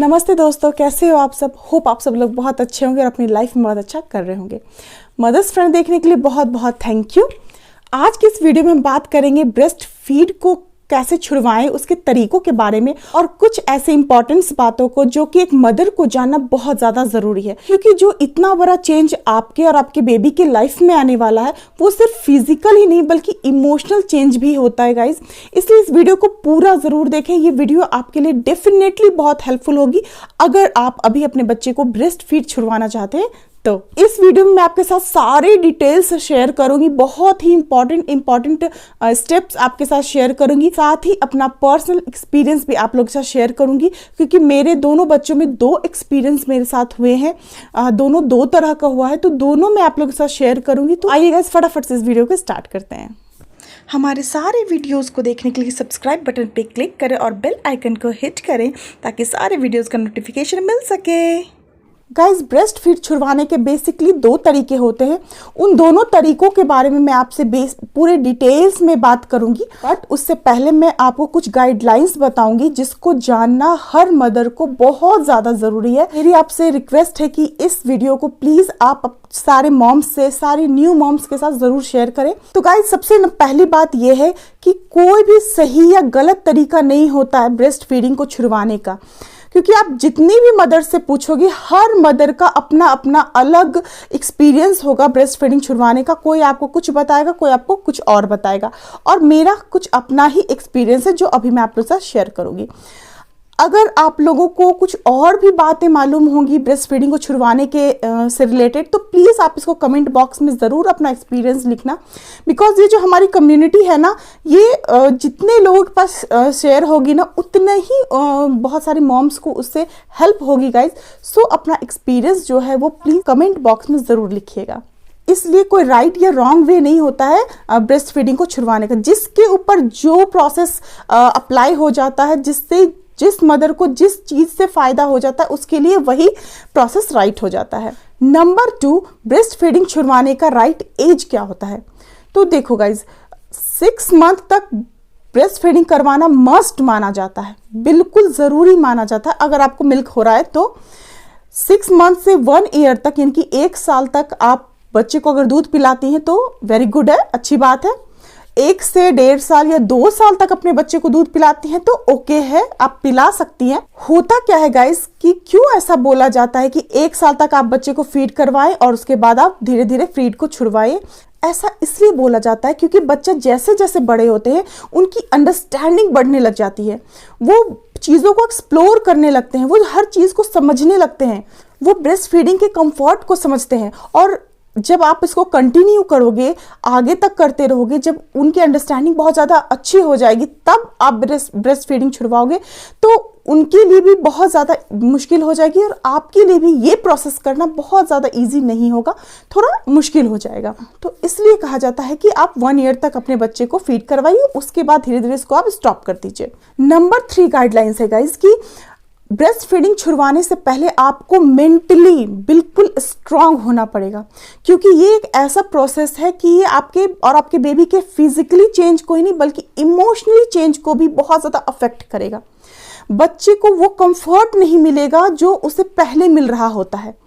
नमस्ते दोस्तों, कैसे हो आप सब। होप आप सब लोग बहुत अच्छे होंगे और अपनी लाइफ में बहुत अच्छा कर रहे होंगे। मदर्स फ्रेंड देखने के लिए बहुत बहुत थैंक यू। आज की इस वीडियो में हम बात करेंगे ब्रेस्ट फीड को कैसे छुड़वाएं, उसके तरीकों के बारे में और कुछ ऐसे इंपॉर्टेंट्स बातों को जो कि एक मदर को जानना बहुत ज़्यादा ज़रूरी है, क्योंकि जो इतना बड़ा चेंज आपके और आपके बेबी के लाइफ में आने वाला है वो सिर्फ फिजिकल ही नहीं बल्कि इमोशनल चेंज भी होता है गाइज। इसलिए इस वीडियो को पूरा ज़रूर देखें। ये वीडियो आपके लिए डेफिनेटली बहुत हेल्पफुल होगी अगर आप अभी अपने बच्चे को ब्रेस्ट फीड छुड़वाना चाहते हैं। तो इस वीडियो में मैं आपके साथ सारे डिटेल्स शेयर करूंगी, बहुत ही इंपॉर्टेंट स्टेप्स आपके साथ शेयर करूंगी, साथ ही अपना पर्सनल एक्सपीरियंस भी आप लोगों के साथ शेयर करूंगी, क्योंकि मेरे दोनों बच्चों में 2 एक्सपीरियंस मेरे साथ हुए हैं। दोनों 2 तरह का हुआ है, तो दोनों मैं आप लोगों के साथ शेयर करूंगी। तो आइए गाइस फटाफट से इस वीडियो को स्टार्ट करते हैं। हमारे सारे वीडियोस को देखने के लिए सब्सक्राइब बटन पे क्लिक करें और बेल आइकन को हिट करें ताकि सारे वीडियोस का नोटिफिकेशन मिल सके। गाइस, ब्रेस्ट फीड छुड़वाने के बेसिकली 2 तरीके होते हैं। उन दोनों तरीकों के बारे में मैं आपसे पूरे डिटेल्स में बात करूंगी, बट उससे पहले मैं आपको कुछ गाइडलाइंस बताऊंगी जिसको जानना हर मदर को बहुत ज़्यादा ज़रूरी है। मेरी आपसे रिक्वेस्ट है कि इस वीडियो को प्लीज़ आप सारे मॉम्स से, सारी न्यू मॉम्स के साथ ज़रूर शेयर करें। तो गाइस, सबसे पहली बात यह है कि कोई भी सही या गलत तरीका नहीं होता है ब्रेस्ट फीडिंग को छुड़वाने का, क्योंकि आप जितनी भी मदर से पूछोगे हर मदर का अपना अपना अलग एक्सपीरियंस होगा ब्रेस्ट फीडिंग छुड़वाने का। कोई आपको कुछ बताएगा, कोई आपको कुछ और बताएगा, और मेरा कुछ अपना ही एक्सपीरियंस है जो अभी मैं आप लोगों के साथ शेयर करूंगी। अगर आप लोगों को कुछ और भी बातें मालूम होंगी ब्रेस्ट फीडिंग को छुड़वाने के से रिलेटेड, तो प्लीज़ आप इसको कमेंट बॉक्स में ज़रूर अपना एक्सपीरियंस लिखना, बिकॉज ये जो हमारी कम्युनिटी है ना, ये जितने लोगों के पास शेयर होगी ना उतने ही बहुत सारी मॉम्स को उससे हेल्प होगी गाइज। सो अपना एक्सपीरियंस जो है वो प्लीज़ कमेंट बॉक्स में ज़रूर लिखिएगा। इसलिए कोई राइट या रॉन्ग वे नहीं होता है ब्रेस्ट फीडिंग को छुड़वाने का। जिसके ऊपर जो प्रोसेस अप्लाई हो जाता है, जिस मदर को जिस चीज से फायदा हो जाता है उसके लिए वही प्रोसेस राइट हो जाता है। नंबर 2, ब्रेस्ट फीडिंग छुड़वाने का राइट एज क्या होता है। तो देखो गाइज, 6 मंथ तक ब्रेस्ट फीडिंग करवाना मस्ट माना जाता है, बिल्कुल जरूरी माना जाता है। अगर आपको मिल्क हो रहा है तो 6 मंथ से 1 ईयर तक, यानी कि 1 साल तक आप बच्चे को अगर दूध पिलाती हैं तो वेरी गुड है, अच्छी बात है। 1 से 1.5 साल या 2 साल तक अपने बच्चे को दूध पिलाती हैं तो ओके है, आप पिला सकती हैं। होता क्या है गाइस कि क्यों ऐसा बोला जाता है कि 1 साल तक आप बच्चे को फीड करवाएं और उसके बाद आप धीरे धीरे फीड को छुड़वाएं। ऐसा इसलिए बोला जाता है क्योंकि बच्चे जैसे जैसे बड़े होते हैं उनकी अंडरस्टैंडिंग बढ़ने लग जाती है, वो चीज़ों को एक्सप्लोर करने लगते हैं, वो हर चीज़ को समझने लगते हैं, वो ब्रेस्ट फीडिंग के कंफर्ट को समझते हैं। और जब आप इसको कंटिन्यू करोगे, आगे तक करते रहोगे, जब उनकी अंडरस्टैंडिंग बहुत ज़्यादा अच्छी हो जाएगी तब आप ब्रेस्ट फीडिंग छुड़वाओगे, तो उनके लिए भी बहुत ज़्यादा मुश्किल हो जाएगी और आपके लिए भी ये प्रोसेस करना बहुत ज़्यादा इजी नहीं होगा, थोड़ा मुश्किल हो जाएगा। तो इसलिए कहा जाता है कि आप 1 ईयर तक अपने बच्चे को फीड करवाइए, उसके बाद धीरे धीरे इसको आप स्टॉप कर दीजिए। नंबर 3 गाइडलाइंस है गाइज कि ब्रेस्ट फीडिंग छुड़वाने से पहले आपको मेंटली बिल्कुल स्ट्रांग होना पड़ेगा, क्योंकि ये एक ऐसा प्रोसेस है कि ये आपके और आपके बेबी के फिजिकली चेंज को ही नहीं बल्कि इमोशनली चेंज को भी बहुत ज़्यादा अफेक्ट करेगा। बच्चे को वो कंफर्ट नहीं मिलेगा जो उसे पहले मिल रहा होता है।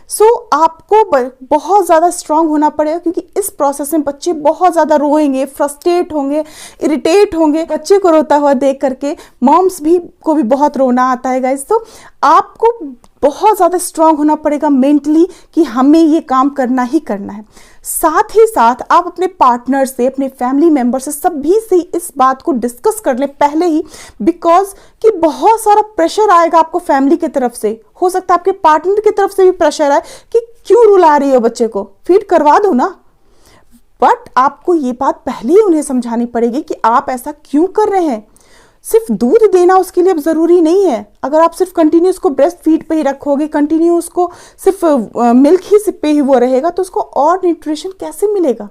सो आपको बहुत ज़्यादा स्ट्रांग होना पड़ेगा, क्योंकि इस प्रोसेस में बच्चे बहुत ज़्यादा रोएंगे, फ्रस्ट्रेट होंगे, इरिटेट होंगे। बच्चे को रोता हुआ देख करके मॉम्स को भी बहुत रोना आता है गाइस। तो आपको बहुत ज़्यादा स्ट्रांग होना पड़ेगा मेंटली कि हमें ये काम करना ही करना है। साथ ही साथ आप अपने पार्टनर से, अपने फैमिली मेंबर से, सभी से इस बात को डिस्कस कर लें पहले ही, बिकॉज कि बहुत सारा प्रेशर आएगा आपको फैमिली की तरफ से। हो सकता है आपके पार्टनर की तरफ से भी प्रेशर आए कि क्यों रुला रही हो बच्चे को, फीड करवा दो ना। बट आपको ये बात पहले ही उन्हें समझानी पड़ेगी कि आप ऐसा क्यों कर रहे हैं। सिर्फ दूध देना उसके लिए अब ज़रूरी नहीं है। अगर आप सिर्फ कंटिन्यू उसको ब्रेस्ट फीड पे ही रखोगे, कंटिन्यू उसको सिर्फ मिल्क ही पे ही वो रहेगा, तो उसको और न्यूट्रिशन कैसे मिलेगा।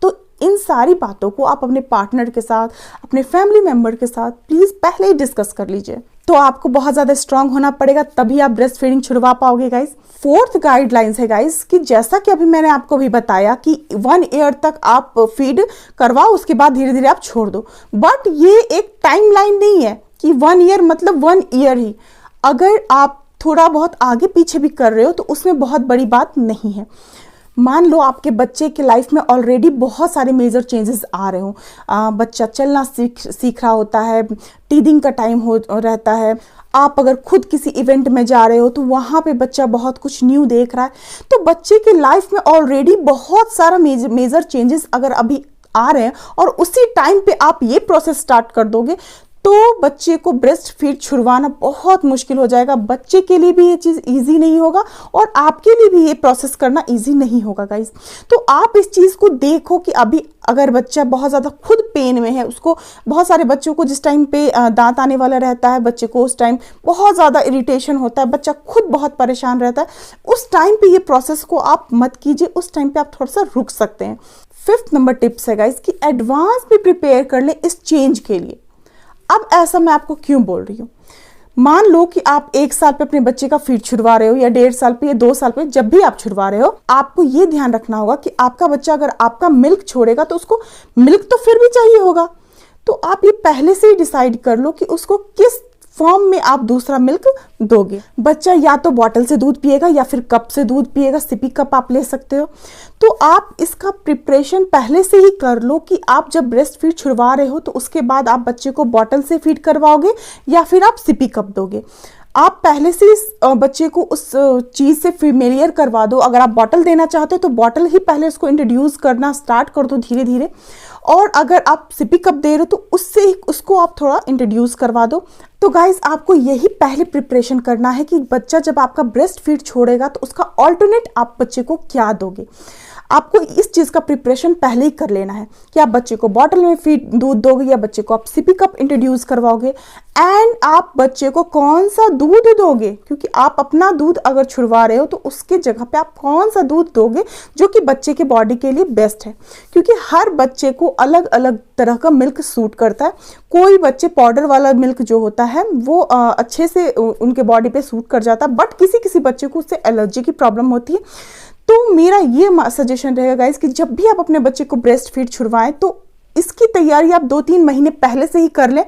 तो इन सारी बातों को आप अपने पार्टनर के साथ, अपने फैमिली मेम्बर के साथ प्लीज़ पहले ही डिस्कस कर लीजिए। तो आपको बहुत ज़्यादा स्ट्रांग होना पड़ेगा, तभी आप ब्रेस्ट फीडिंग छुड़वा पाओगे गाइज। 4th गाइडलाइंस है गाइज कि जैसा कि अभी मैंने आपको भी बताया कि 1 ईयर तक आप फीड करवाओ, उसके बाद धीरे धीरे आप छोड़ दो। बट ये एक टाइमलाइन नहीं है कि 1 ईयर मतलब 1 ईयर ही। अगर आप थोड़ा बहुत आगे पीछे भी कर रहे हो तो उसमें बहुत बड़ी बात नहीं है। मान लो आपके बच्चे के लाइफ में ऑलरेडी बहुत सारे मेजर चेंजेस आ रहे हो, बच्चा चलना सीख रहा होता है, टीदिंग का टाइम हो रहता है, आप अगर खुद किसी इवेंट में जा रहे हो तो वहाँ पे बच्चा बहुत कुछ न्यू देख रहा है, तो बच्चे के लाइफ में ऑलरेडी बहुत सारा मेजर चेंजेस अगर अभी आ रहे हैं और उसी टाइम पे आप ये प्रोसेस स्टार्ट कर दोगे तो बच्चे को ब्रेस्ट फीड छुड़वाना बहुत मुश्किल हो जाएगा। बच्चे के लिए भी ये चीज़ इजी नहीं होगा और आपके लिए भी ये प्रोसेस करना इजी नहीं होगा गाइस। तो आप इस चीज़ को देखो कि अभी अगर बच्चा बहुत ज़्यादा खुद पेन में है, उसको बहुत सारे बच्चों को जिस टाइम पे दांत आने वाला रहता है, बच्चे को उस टाइम बहुत ज़्यादा इरिटेशन होता है, बच्चा खुद बहुत परेशान रहता है, उस टाइम पे ये प्रोसेस को आप मत कीजिए, उस टाइम पे आप थोड़ा सा रुक सकते हैं। 5th नंबर टिप्स है गाइस कि एडवांस भी प्रिपेयर कर लें इस चेंज के लिए। अब ऐसा मैं आपको क्यों बोल रही हूँ, मान लो कि आप 1 साल पे अपने बच्चे का फीड छुड़वा रहे हो या 1.5 साल पे या 2 साल पे, जब भी आप छुड़वा रहे हो आपको ये ध्यान रखना होगा कि आपका बच्चा अगर आपका मिल्क छोड़ेगा तो उसको मिल्क तो फिर भी चाहिए होगा। तो आप ये पहले से ही डिसाइड कर लो कि उसको किस फॉर्म में आप दूसरा मिल्क दोगे। बच्चा या तो बॉटल से दूध पिएगा या फिर कप से दूध पिएगा, सिपी कप आप ले सकते हो। तो आप इसका प्रिपरेशन पहले से ही कर लो कि आप जब ब्रेस्ट फीड छुड़वा रहे हो तो उसके बाद आप बच्चे को बॉटल से फीड करवाओगे या फिर आप सिपी कप दोगे। आप पहले से इस बच्चे को उस चीज़ से फेमिलियर करवा दो। अगर आप बॉटल देना चाहते हो तो बॉटल ही पहले उसको इंट्रोड्यूस करना स्टार्ट कर दो धीरे धीरे, और अगर आप सिपी कप दे रहे हो तो उससे ही उसको आप थोड़ा इंट्रोड्यूस करवा दो। तो गाइज आपको यही पहले प्रिपरेशन करना है कि बच्चा जब आपका ब्रेस्ट फीड छोड़ेगा तो उसका ऑल्टरनेट आप बच्चे को क्या दोगे। आपको इस चीज़ का प्रिपरेशन पहले ही कर लेना है कि आप बच्चे को बॉटल में फीड दूध दोगे या बच्चे को आप सिपी कप इंट्रोड्यूस करवाओगे, एंड आप बच्चे को कौन सा दूध दोगे, क्योंकि आप अपना दूध अगर छुड़वा रहे हो तो उसके जगह पे आप कौन सा दूध दोगे जो कि बच्चे के बॉडी के लिए बेस्ट है, क्योंकि हर बच्चे को अलग अलग तरह का मिल्क सूट करता है। कोई बच्चे पाउडर वाला मिल्क जो होता है वो अच्छे से उनके बॉडी पे सूट कर जाता है, बट किसी किसी बच्चे को उससे एलर्जी की प्रॉब्लम होती है। तो मेरा ये सजेशन रहेगा गाइस कि जब भी आप अपने बच्चे को ब्रेस्ट फीड छुड़वाएं तो इसकी तैयारी आप 2-3 महीने पहले से ही कर लें।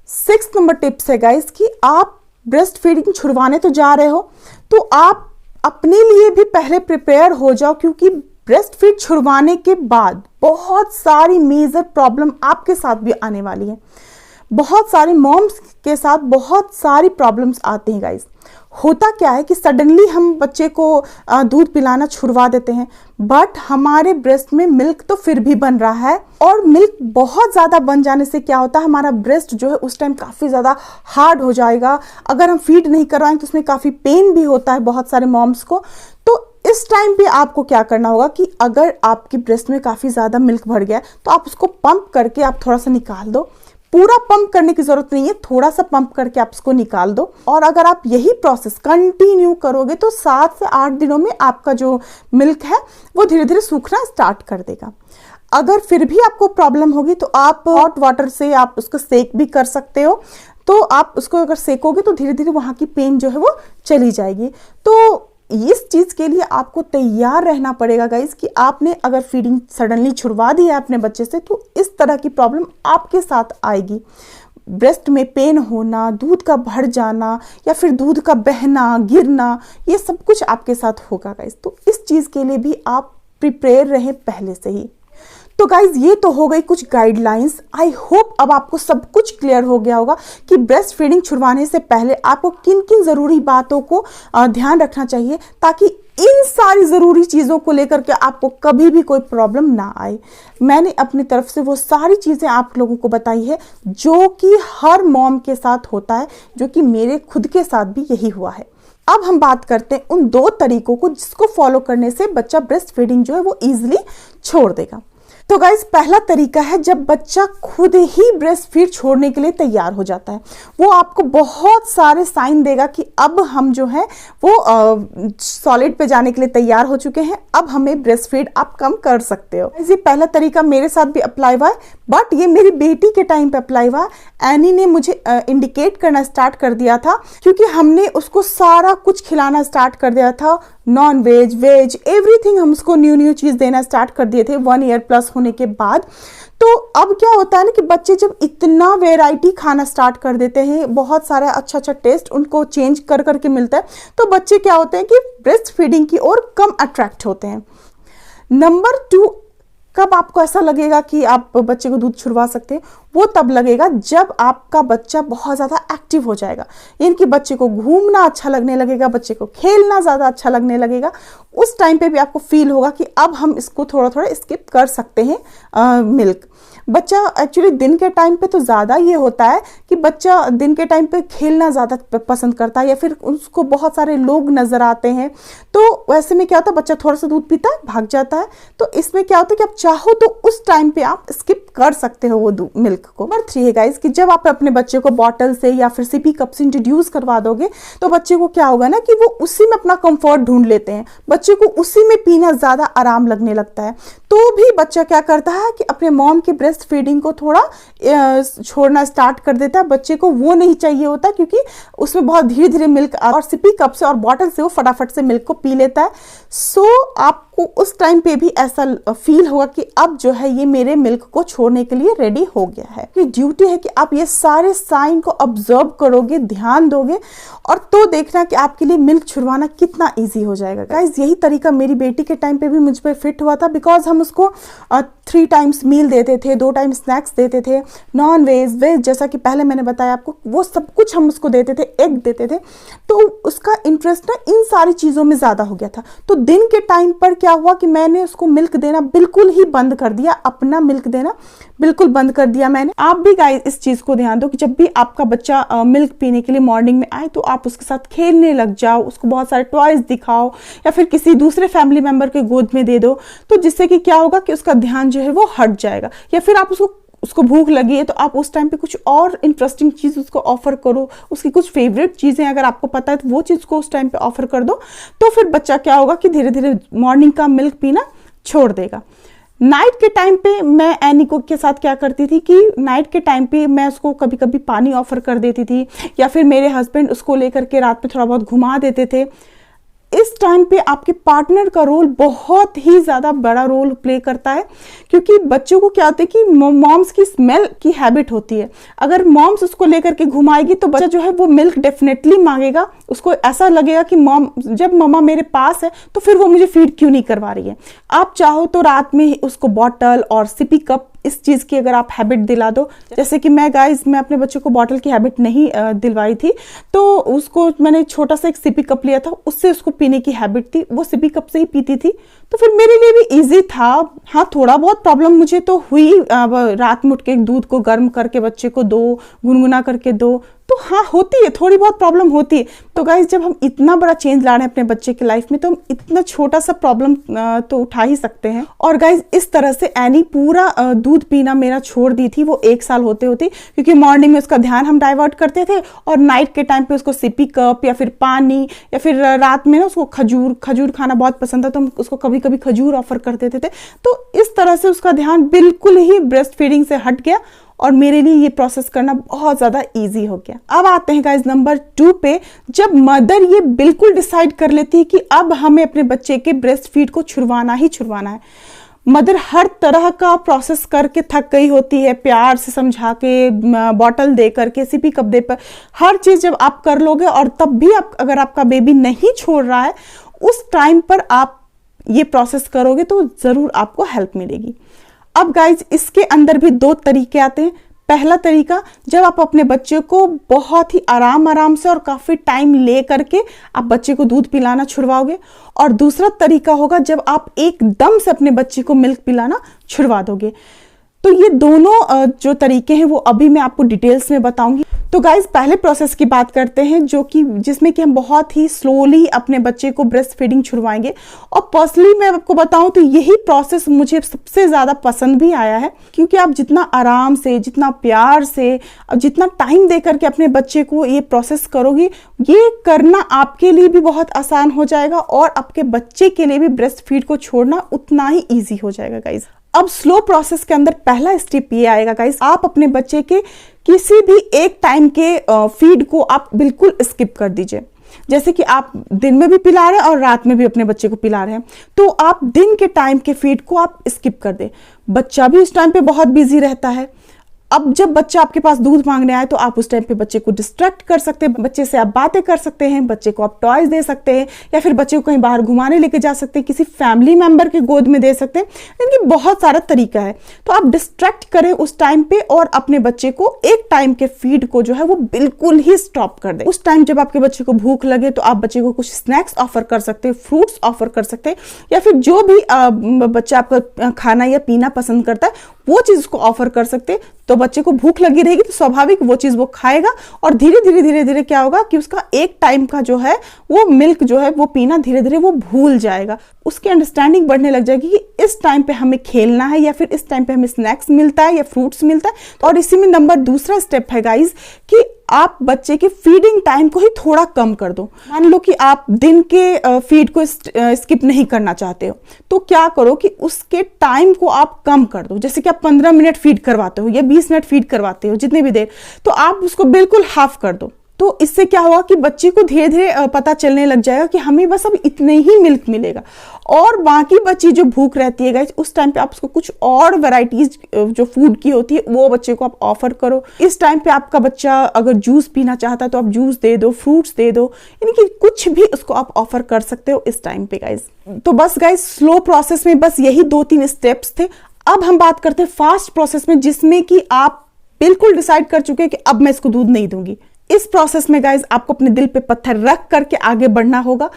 6th नंबर टिप्स है गाइस कि आप ब्रेस्ट फीडिंग छुड़वाने तो जा रहे हो तो आप अपने लिए भी पहले प्रिपेयर हो जाओ, क्योंकि ब्रेस्ट फीड छुड़वाने के बाद बहुत सारी मेजर प्रॉब्लम आपके साथ भी आने वाली है। बहुत सारी मॉम्स के साथ बहुत सारी प्रॉब्लम्स आते हैं गाइस। होता क्या है कि सडनली हम बच्चे को दूध पिलाना छुड़वा देते हैं, बट हमारे ब्रेस्ट में मिल्क तो फिर भी बन रहा है, और मिल्क बहुत ज़्यादा बन जाने से क्या होता है, हमारा ब्रेस्ट जो है उस टाइम काफ़ी ज़्यादा हार्ड हो जाएगा। अगर हम फीड नहीं करवाएं तो उसमें काफ़ी पेन भी होता है बहुत सारे मॉम्स को। तो इस टाइम पे आपको क्या करना होगा कि अगर आपकी ब्रेस्ट में काफ़ी ज़्यादा मिल्क भर गया तो आप उसको पंप करके आप थोड़ा सा निकाल दो। पूरा पंप करने की जरूरत नहीं है, थोड़ा सा पंप करके आप इसको निकाल दो, और अगर आप यही प्रोसेस कंटिन्यू करोगे तो 7 से 8 दिनों में आपका जो मिल्क है वो धीरे धीरे सूखना स्टार्ट कर देगा। अगर फिर भी आपको प्रॉब्लम होगी तो आप हॉट वाटर से आप उसको सेक भी कर सकते हो। तो आप उसको अगर सेकोगे तो धीरे धीरे वहाँ की पेन जो है वो चली जाएगी। तो इस चीज़ के लिए आपको तैयार रहना पड़ेगा गाइस कि आपने अगर फीडिंग सडनली छुड़वा दी है अपने बच्चे से तो इस तरह की प्रॉब्लम आपके साथ आएगी। ब्रेस्ट में पेन होना, दूध का भर जाना या फिर दूध का बहना, गिरना, ये सब कुछ आपके साथ होगा गाइस। तो इस चीज़ के लिए भी आप प्रिपेयर रहें पहले से ही। तो गाइज ये तो हो गई कुछ गाइडलाइंस। आई होप अब आपको सब कुछ क्लियर हो गया होगा कि ब्रेस्ट फीडिंग छुड़वाने से पहले आपको किन किन ज़रूरी बातों को ध्यान रखना चाहिए, ताकि इन सारी ज़रूरी चीज़ों को लेकर के आपको कभी भी कोई प्रॉब्लम ना आए। मैंने अपनी तरफ से वो सारी चीज़ें आप लोगों को बताई है जो कि हर मॉम के साथ होता है, जो कि मेरे खुद के साथ भी यही हुआ है। अब हम बात करते हैं उन 2 तरीकों को जिसको फॉलो करने से बच्चा ब्रेस्ट फीडिंग जो है वो ईजिली छोड़ देगा। तो गाइज पहला तरीका है जब बच्चा खुद ही ब्रेस्ट फीड छोड़ने के लिए तैयार हो जाता है, वो आपको बहुत सारे साइन देगा कि अब हम जो है वो सॉलिड पे जाने के लिए तैयार हो चुके हैं, अब हमें ब्रेस्ट फीड आप कम कर सकते हो। ये पहला तरीका मेरे साथ भी अप्लाई हुआ है, बट ये मेरी बेटी के टाइम पे अप्लाई हुआ। एनी ने मुझे इंडिकेट करना स्टार्ट कर दिया था, क्योंकि हमने उसको सारा कुछ खिलाना स्टार्ट कर दिया था, नॉन वेज, वेज, एवरीथिंग हम उसको न्यू चीज़ देना स्टार्ट कर दिए थे 1 ईयर प्लस होने के बाद। तो अब क्या होता है ना कि बच्चे जब इतना वैरायटी खाना स्टार्ट कर देते हैं, बहुत सारा अच्छा अच्छा टेस्ट उनको चेंज कर करके मिलता है, तो बच्चे क्या होते हैं कि ब्रेस्ट फीडिंग की ओर कम अट्रैक्ट होते हैं। नंबर 2, कब आपको ऐसा लगेगा कि आप बच्चे को दूध छुड़वा सकते हैं, वो तब लगेगा जब आपका बच्चा बहुत ज़्यादा एक्टिव हो जाएगा, यानी कि बच्चे को घूमना अच्छा लगने लगेगा, बच्चे को खेलना ज़्यादा अच्छा लगने लगेगा। उस टाइम पे भी आपको फील होगा कि अब हम इसको थोड़ा थोड़ा स्किप कर सकते हैं मिल्क। बच्चा एक्चुअली दिन के टाइम पे तो ज़्यादा ये होता है कि बच्चा दिन के टाइम पे खेलना ज़्यादा पसंद करता है, या फिर उसको बहुत सारे लोग नज़र आते हैं, तो वैसे में क्या होता है बच्चा थोड़ा सा दूध पीता है, भाग जाता है। तो इसमें क्या होता है कि आप चाहो तो उस टाइम पे आप स्किप कर सकते हो वो मिल्क को। नंबर 3 है गाइस कि जब आप अपने बच्चे को बॉटल से या फिर सिपी कप से इंट्रोड्यूस करवा दोगे, तो बच्चे को क्या होगा ना कि वो उसी में अपना कंफर्ट ढूंढ लेते हैं, बच्चे को उसी में पीना ज़्यादा आराम लगने लगता है। तो भी बच्चा क्या करता है कि अपने मॉम के ब्रेस्ट फीडिंग को थोड़ा छोड़ना स्टार्ट कर देता है। बच्चे को वो नहीं चाहिए होता, क्योंकि उसमें बहुत धीरे धीरे मिल्क और सिपी कप से और बॉटल से वो फटाफट से मिल्क को पी लेता है। सो आपको उस टाइम पे भी ऐसा फील होगा कि अब जो है ये मेरे मिल्क को छोड़ने के लिए रेडी हो गया है। कि ड्यूटी है कि आप ये सारे साइन को ऑब्जर्व करोगे, ध्यान दोगे, और तो देखना कि आपके लिए मिल्क छुड़वाना कितना इजी हो जाएगा। गाइस यही तरीका मेरी बेटी के टाइम पे भी मुझ पे फिट हुआ था, बिकॉज हम उसको 3 टाइम्स मील देते थे, 2 टाइम स्नैक्स देते थे, नॉन वेज वेज जैसा कि पहले मैंने बताया आपको, वो सब कुछ हम उसको देते थे, एग देते थे। तो उसका इंटरेस्ट ना इन सारी चीज़ों में ज़्यादा हो गया था। तो दिन के टाइम पर क्या हुआ कि मैंने उसको मिल्क देना बिल्कुल ही बंद कर दिया, अपना मिल्क देना बिल्कुल बंद कर दिया मैंने। आप भी गाइस इस चीज़ को ध्यान दो कि जब भी आपका बच्चा मिल्क पीने के लिए मॉर्निंग में आए, तो आप उसके साथ खेलने लग जाओ, उसको बहुत सारे टॉयज दिखाओ, या फिर किसी दूसरे फैमिली मेंबर के गोद में दे दो, तो जिससे कि क्या होगा कि उसका ध्यान जो है वो हट जाएगा। या फिर आप उसको भूख लगी है, तो आप उस टाइम पे कुछ और इंटरेस्टिंग चीज़ उसको ऑफर करो, उसकी कुछ फेवरेट चीज़ें अगर आपको पता है तो वो चीज़ को उस टाइम पे ऑफर कर दो। तो फिर बच्चा क्या होगा कि धीरे धीरे मॉर्निंग का मिल्क पीना छोड़ देगा। नाइट के टाइम पे मैं एनी को के साथ क्या करती थी कि नाइट के टाइम पे मैं उसको कभी कभी पानी ऑफर कर देती थी, या फिर मेरे हस्बैंड उसको लेकर के रात में थोड़ा बहुत घुमा देते थे। इस टाइम पे आपके पार्टनर का रोल बहुत ही ज़्यादा बड़ा रोल प्ले करता है, क्योंकि बच्चों को क्या होता है कि मॉम्स की स्मेल की हैबिट होती है। अगर मॉम्स उसको लेकर के घुमाएगी तो बच्चा जो है वो मिल्क डेफिनेटली मांगेगा, उसको ऐसा लगेगा कि मॉम जब मम्मा मेरे पास है तो फिर वो मुझे फीड क्यों नहीं करवा रही है। आप चाहो तो रात में उसको बॉटल और सिपी कप इस चीज़ की अगर आप हैबिट दिला दो, जैसे कि मैं अपने बच्चों को बॉटल की हैबिट नहीं दिलवाई थी, तो उसको मैंने छोटा सा एक सिपी कप लिया था, उससे उसको पीने की हैबिट थी, वो सिपी कप से ही पीती थी, तो फिर मेरे लिए भी इजी था। हाँ, थोड़ा बहुत प्रॉब्लम मुझे तो हुई, रात में उठ के दूध को गर्म करके बच्चे को दो, गुनगुना करके दो, तो हाँ होती है, थोड़ी बहुत प्रॉब्लम होती है। तो गाइज जब हम इतना बड़ा चेंज ला रहे हैं अपने बच्चे की लाइफ में, तो हम इतना छोटा सा प्रॉब्लम तो उठा ही सकते हैं। और गाइज इस तरह से एनी पूरा दूध पीना मेरा छोड़ दी थी वो 1 साल होते होते, क्योंकि मॉर्निंग में उसका ध्यान हम डाइवर्ट करते थे, और नाइट के टाइम पे उसको सिपी कप या फिर पानी, या फिर रात में ना उसको खजूर खाना बहुत पसंद था, तो हम उसको कभी कभी खजूर ऑफर कर देते थे। तो इस तरह से उसका ध्यान बिल्कुल ही ब्रेस्ट फीडिंग से हट गया, और मेरे लिए ये प्रोसेस करना बहुत ज़्यादा इजी हो गया। अब आते हैं गाइस नंबर 2 पे, जब मदर ये बिल्कुल डिसाइड कर लेती है कि अब हमें अपने बच्चे के ब्रेस्ट फीड को छुड़वाना ही छुड़वाना है। मदर हर तरह का प्रोसेस करके थक गई होती है, प्यार से समझा के, बॉटल दे करके, सिपी कप दे पर, हर चीज़ जब आप कर लोगे, और तब भी अगर आपका बेबी नहीं छोड़ रहा है, उस टाइम पर आप ये प्रोसेस करोगे तो ज़रूर आपको हेल्प मिलेगी। अब गाइज इसके अंदर भी 2 तरीके आते हैं। पहला तरीका, जब आप अपने बच्चे को बहुत ही आराम से और काफ़ी टाइम ले करके आप बच्चे को दूध पिलाना छुड़वाओगे, और दूसरा तरीका होगा जब आप एकदम से अपने बच्चे को मिल्क पिलाना छुड़वा दोगे। तो ये दोनों जो तरीके हैं वो अभी मैं आपको डिटेल्स में बताऊंगी। तो गाइज पहले प्रोसेस की बात करते हैं, जिसमें कि हम बहुत ही स्लोली अपने बच्चे को ब्रेस्ट फीडिंग छुड़वाएंगे। और पर्सनली मैं आपको बताऊं तो यही प्रोसेस मुझे सबसे ज़्यादा पसंद भी आया है, क्योंकि आप जितना आराम से, जितना प्यार से और जितना टाइम दे करके अपने बच्चे को ये प्रोसेस करोगे, ये करना आपके लिए भी बहुत आसान हो जाएगा, और आपके बच्चे के लिए भी ब्रेस्ट फीड को छोड़ना उतना ही ईजी हो जाएगा गाइज। अब स्लो प्रोसेस के अंदर पहला स्टेप ये आएगा गाइस, आप अपने बच्चे के किसी भी एक टाइम के फीड को आप बिल्कुल स्किप कर दीजिए। जैसे कि आप दिन में भी पिला रहे हैं और रात में भी अपने बच्चे को पिला रहे हैं, तो आप दिन के टाइम के फीड को आप स्किप कर दें। बच्चा भी उस टाइम पे बहुत बिजी रहता है। अब जब बच्चा आपके पास दूध मांगने आए तो आप उस टाइम पे बच्चे को डिस्ट्रैक्ट कर सकते हैं, बच्चे से आप बातें कर सकते हैं, बच्चे को आप टॉयज दे सकते हैं, या फिर बच्चे को कहीं बाहर घुमाने लेके जा सकते हैं, किसी फैमिली मेंबर के गोद में दे सकते हैं। इनकी बहुत सारा तरीका है। तो आप डिस्ट्रैक्ट करें उस टाइम पे और अपने बच्चे को एक टाइम के फीड को जो है वो बिल्कुल ही स्टॉप कर दें। उस टाइम जब आपके बच्चे को भूख लगे तो आप बच्चे को कुछ स्नैक्स ऑफर कर सकते हैं, फ्रूट्स ऑफर कर सकते हैं, या फिर जो भी बच्चा आपका खाना या पीना पसंद करता है वो चीज उसको ऑफर कर सकते हैं। तो बच्चे को भूख लगी रहेगी तो स्वाभाविक वो चीज वो खाएगा, और धीरे धीरे क्या होगा कि उसका एक टाइम का जो है वो मिल्क जो है वो पीना धीरे धीरे वो भूल जाएगा। उसकी अंडरस्टैंडिंग बढ़ने लग जाएगी कि इस टाइम पे हमें खेलना है, या फिर इस टाइम पे हमें स्नैक्स मिलता है या फ्रूट्स मिलता है। और इसी में दूसरा स्टेप है गाइज कि आप बच्चे के फीडिंग टाइम को ही थोड़ा कम कर दो। मान लो कि आप दिन के फीड को स्किप नहीं करना चाहते हो, तो क्या करो कि उसके टाइम को आप कम कर दो। जैसे कि आप 15 मिनट फीड करवाते हो या 20 मिनट फीड करवाते हो, जितने भी देर, तो आप उसको बिल्कुल हाफ कर दो। तो इससे क्या होगा कि बच्चे को धीरे धीरे पता चलने लग जाएगा कि हमें बस अब इतने ही मिल्क मिलेगा, और बाकी बच्ची जो भूख रहती है गाइस उस टाइम पे आप उसको कुछ और वैरायटीज जो फूड की होती है वो बच्चे को आप ऑफर करो। इस टाइम पे आपका बच्चा अगर जूस पीना चाहता है तो आप जूस दे दो, फ्रूट्स दे दो, यानी कि कुछ भी उसको आप ऑफर कर सकते हो इस टाइम पे गाइस। तो बस गाइस स्लो प्रोसेस में बस यही 2-3 स्टेप्स थे। अब हम बात करते हैं फास्ट प्रोसेस में, जिसमें कि आप बिल्कुल डिसाइड कर चुके हैं कि अब मैं इसको दूध नहीं दूंगी। इस प्रोसेस में गाइज आपको अपने दिल पे पत्थर रख करके आगे बढ़ना होगा,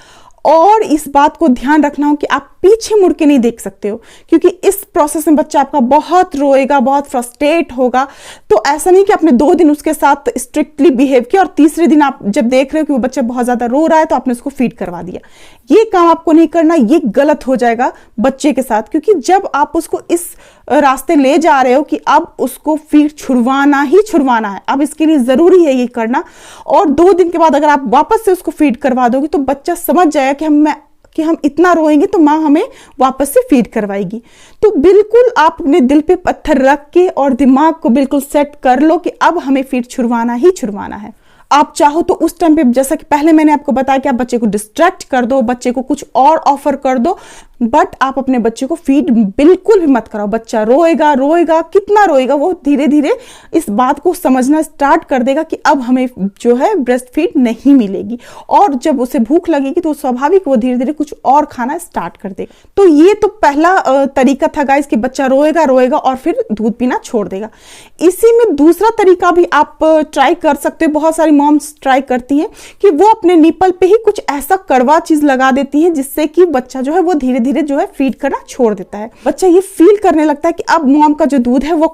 और इस बात को ध्यान रखना हो कि आप पीछे मुड़ के नहीं देख सकते हो, क्योंकि इस प्रोसेस में बच्चा आपका बहुत रोएगा, बहुत फ्रस्ट्रेट होगा। तो ऐसा नहीं कि आपने 2 दिन उसके साथ स्ट्रिक्टली बिहेव किया और तीसरे दिन आप जब देख रहे हो कि वो बच्चा बहुत ज्यादा रो रहा है तो आपने उसको फीड करवा दिया। ये काम आपको नहीं करना, ये गलत हो जाएगा बच्चे के साथ, क्योंकि जब आप उसको इस रास्ते ले जा रहे हो कि अब उसको फीड छुड़वाना ही छुड़वाना है, अब इसके लिए जरूरी है ये करना, और 2 दिन के बाद अगर आप वापस से उसको फीड करवा दोगे तो बच्चा समझ जाएगा कि हम इतना रोएंगे तो माँ हमें वापस से फीड करवाएगी। तो बिल्कुल आप अपने दिल पे पत्थर रख के और दिमाग को बिल्कुल सेट कर लो कि अब हमें फीड छुड़वाना ही छुड़वाना है। आप चाहो तो उस टाइम पे, जैसा कि पहले मैंने आपको बताया, कि आप बच्चे को डिस्ट्रैक्ट कर दो, बच्चे को कुछ और ऑफर कर दो, बट आप अपने बच्चे को फीड बिल्कुल भी मत कराओ। बच्चा रोएगा, कितना रोएगा, वो धीरे धीरे इस बात को समझना स्टार्ट कर देगा कि अब हमें जो है ब्रेस्ट फीड नहीं मिलेगी, और जब उसे भूख लगेगी तो स्वाभाविक वो धीरे धीरे कुछ और खाना स्टार्ट कर देगा। तो ये तो पहला तरीका था गाइस कि बच्चा रोएगा और फिर दूध पीना छोड़ देगा। इसी में दूसरा तरीका भी आप ट्राई कर सकते हो। बहुत सारी मॉम्स ट्राई करती हैं कि वो अपने निपल पे ही कुछ ऐसा कड़वा चीज लगा देती हैं जिससे कि बच्चा जो है वो धीरे धीरे जो है फीड करना छोड़ देता है। बच्चा ये फील करने लगता है कि अब मॉम का जो दूध है वो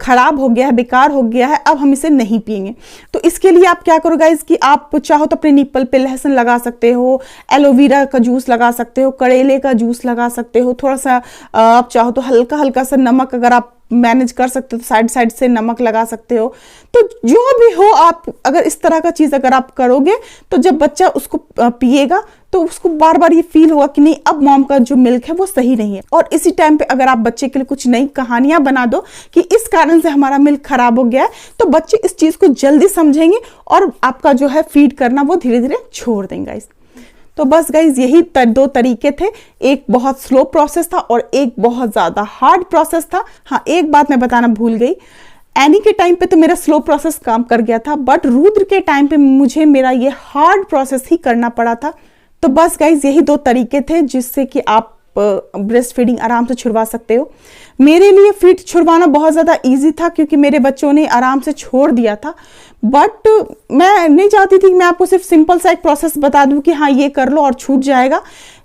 खराब हो गया है, बेकार हो गया है, अब हम इसे नहीं पिएंगे। तो इसके लिए आप क्या करो गाइज कि आप चाहो तो अपने निपल पे लहसुन लगा सकते हो, एलोवेरा का जूस लगा सकते हो, करेले का जूस लगा सकते हो, थोड़ा सा आप चाहो तो हल्का हल्का सा नमक अगर आप मैनेज कर सकते हो तो साइड से नमक लगा सकते हो। तो जो भी हो, आप अगर इस तरह का चीज अगर आप करोगे तो जब बच्चा उसको पिएगा तो उसको बार बार ये फील होगा कि नहीं, अब मॉम का जो मिल्क है वो सही नहीं है। और इसी टाइम पे अगर आप बच्चे के लिए कुछ नई कहानियां बना दो कि इस कारण से हमारा मिल्क खराब हो गया है, तो बच्चे इस चीज को जल्दी समझेंगे और आपका जो है फीड करना वो धीरे धीरे छोड़ देंगे। तो बस गाइज यही 2 तरीके थे। एक बहुत स्लो प्रोसेस था और एक बहुत ज्यादा हार्ड प्रोसेस था। हाँ, एक बात मैं बताना भूल गई, एनी के टाइम पे तो मेरा स्लो प्रोसेस काम कर गया था, बट रुद्र के टाइम पे मुझे मेरा ये हार्ड प्रोसेस ही करना पड़ा था। तो बस गाइज यही 2 तरीके थे जिससे कि आप ब्रेस्ट फीडिंग आराम से छुड़वा सकते हो। मेरे लिए फीड छुड़वाना बहुत ज़्यादा इजी था क्योंकि मेरे बच्चों ने आराम से छोड़ दिया था, बट मैं नहीं चाहती थी कि मैं आपको सिर्फ सिंपल सा एक प्रोसेस बता दूं कि हाँ ये कर लो और छूट जाएगा,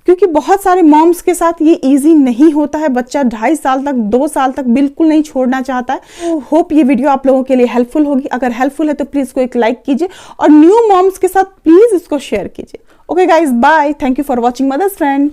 क्योंकि बहुत सारे मॉम्स के साथ ये इजी नहीं होता है। बच्चा 2.5 साल तक 2 साल तक बिल्कुल नहीं छोड़ना चाहता है। तो होप ये वीडियो आप लोगों के लिए हेल्पफुल होगी। अगर हेल्पफुल है तो प्लीज इसको एक लाइक कीजिए और न्यू मॉम्स के साथ प्लीज इसको शेयर कीजिए। Okay guys, bye. Thank you for watching mother's friend.